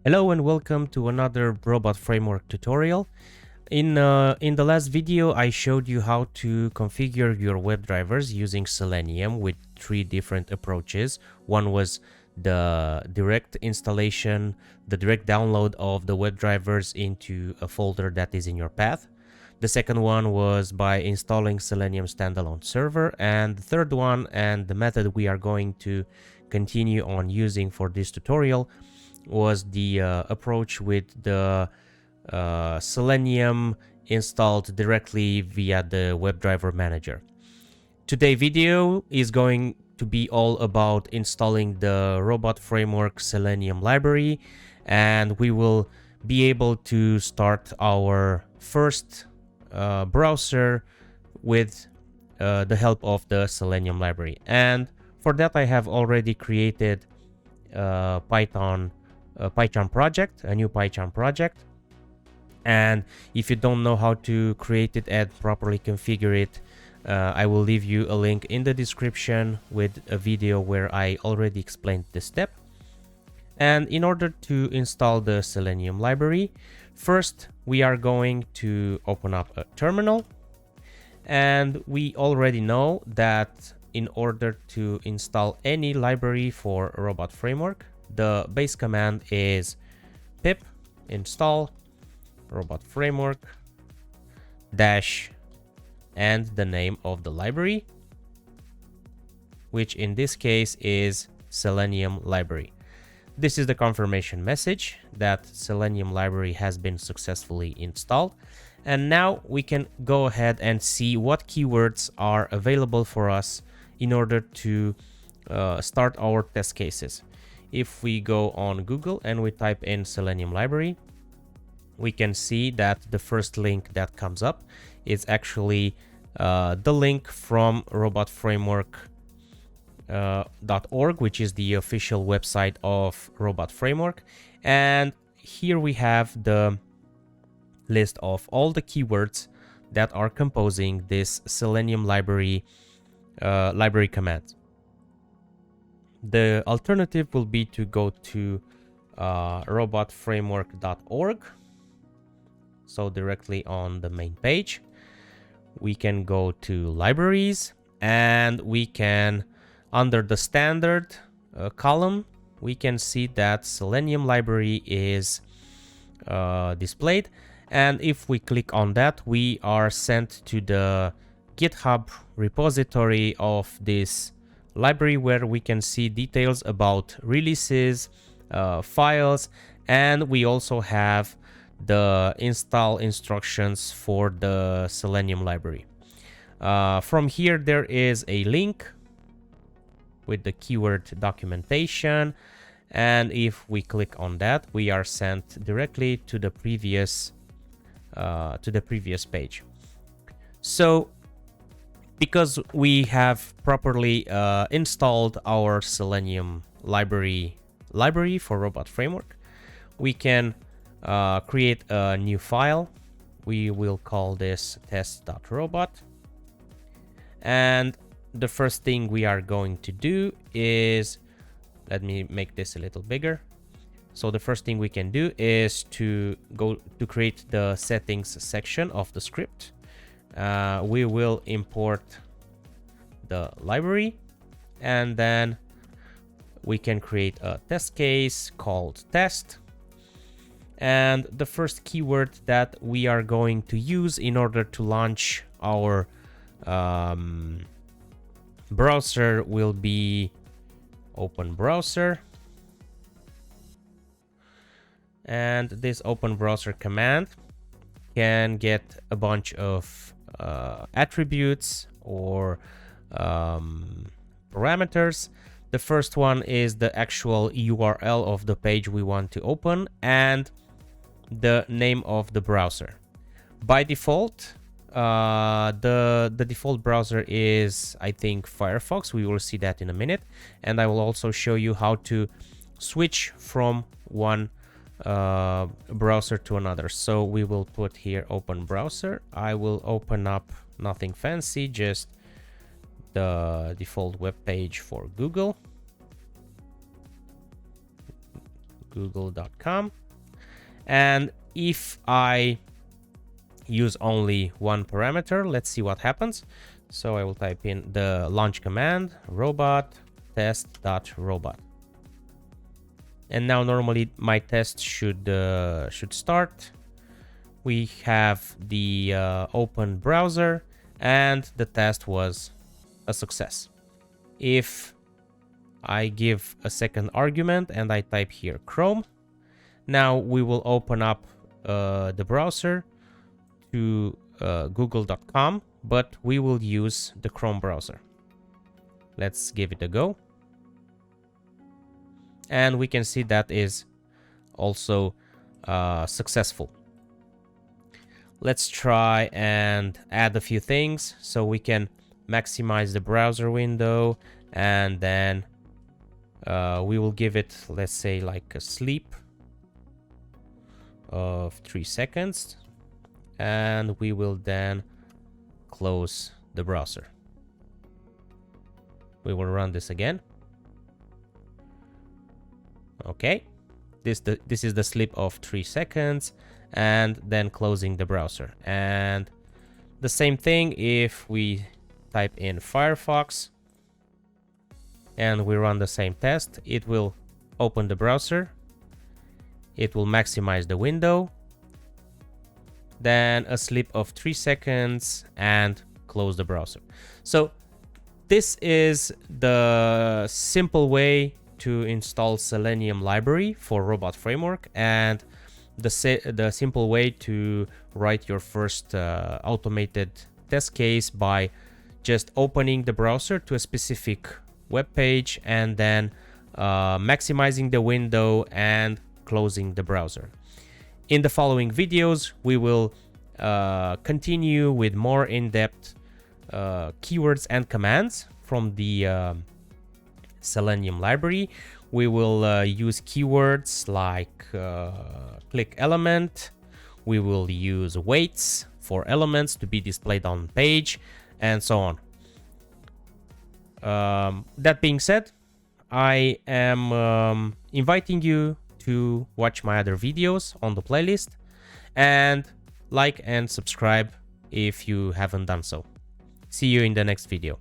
Hello and welcome to another Robot Framework tutorial. In the last video, I showed you how to configure your web drivers using Selenium with three different approaches. One was the direct installation, the direct download of the web drivers into a folder that is in your path. The second one was by installing Selenium standalone server, and the third one, and the method we are going to continue on using for this tutorial, was the approach with the Selenium installed directly via the WebDriver Manager. Today's video is going to be all about installing the Robot Framework Selenium library, and we will be able to start our first browser with the help of the Selenium library. And for that, I have already created a PyCharm project, a new PyCharm project. And if you don't know how to create it and properly configure it, I will leave you a link in the description with a video where I already explained the step. And in order to install the Selenium library, first we are going to open up a terminal. And we already know that in order to install any library for Robot Framework, the base command is pip install robot framework dash and the name of the library, which in this case is Selenium library. This is the confirmation message that Selenium library has been successfully installed. And now we can go ahead and see what keywords are available for us in order to start our test cases. If we go on Google and we type in Selenium library, we can see that the first link that comes up is actually the link from robotframework.org, which is the official website of Robot Framework. And here we have the list of all the keywords that are composing this Selenium library command. The alternative will be to go to robotframework.org. So directly on the main page, we can go to libraries, and we can, under the standard column, we can see that Selenium library is displayed. And if we click on that, we are sent to the GitHub repository of this library, where we can see details about releases, files, and we also have the install instructions for the Selenium library. From here, there is a link with the keyword documentation, and if we click on that, we are sent directly to the previous page. So because we have properly installed our Selenium library for Robot Framework, we can create a new file. We will call this test.robot. And the first thing we are going to do is, let me make this a little bigger. So the first thing we can do is to go to create the settings section of the script. We will import the library, and then we can create a test case called test. And the first keyword that we are going to use in order to launch our browser will be open browser. And this open browser command can get a bunch of attributes or parameters. The first one is the actual URL of the page we want to open and the name of the browser. By default, the default browser is, I think, Firefox. We will see that in a minute, and I will also show you how to switch from one browser to another. So we will put here open browser. I will open up nothing fancy, just the default web page for Google. google.com. And if I use only one parameter, let's see what happens. So I will type in the launch command robot test.robot. And now normally my test should start. We have the open browser and the test was a success. If I give a second argument and I type here Chrome, now we will open up the browser to google.com, but we will use the Chrome browser. Let's give it a go. And we can see that is also successful. Let's try and add a few things so we can maximize the browser window, and then we will give it, let's say, like a sleep of 3 seconds, and we will then close the browser. We will run this again. Okay, this is the sleep of 3 seconds, and then closing the browser. And the same thing if we type in Firefox and we run the same test, it will open the browser, it will maximize the window, then a sleep of 3 seconds and close the browser. So this is the simple way to install Selenium library for Robot Framework, and the simple way to write your first automated test case by just opening the browser to a specific web page and then maximizing the window and closing the browser. In the following videos, we will continue with more in-depth keywords and commands from the Selenium library. We will use keywords like click element. We will use weights for elements to be displayed on page, and so on. That being said, I am inviting you to watch my other videos on the playlist, and like and subscribe if you haven't done so. See you in the next video.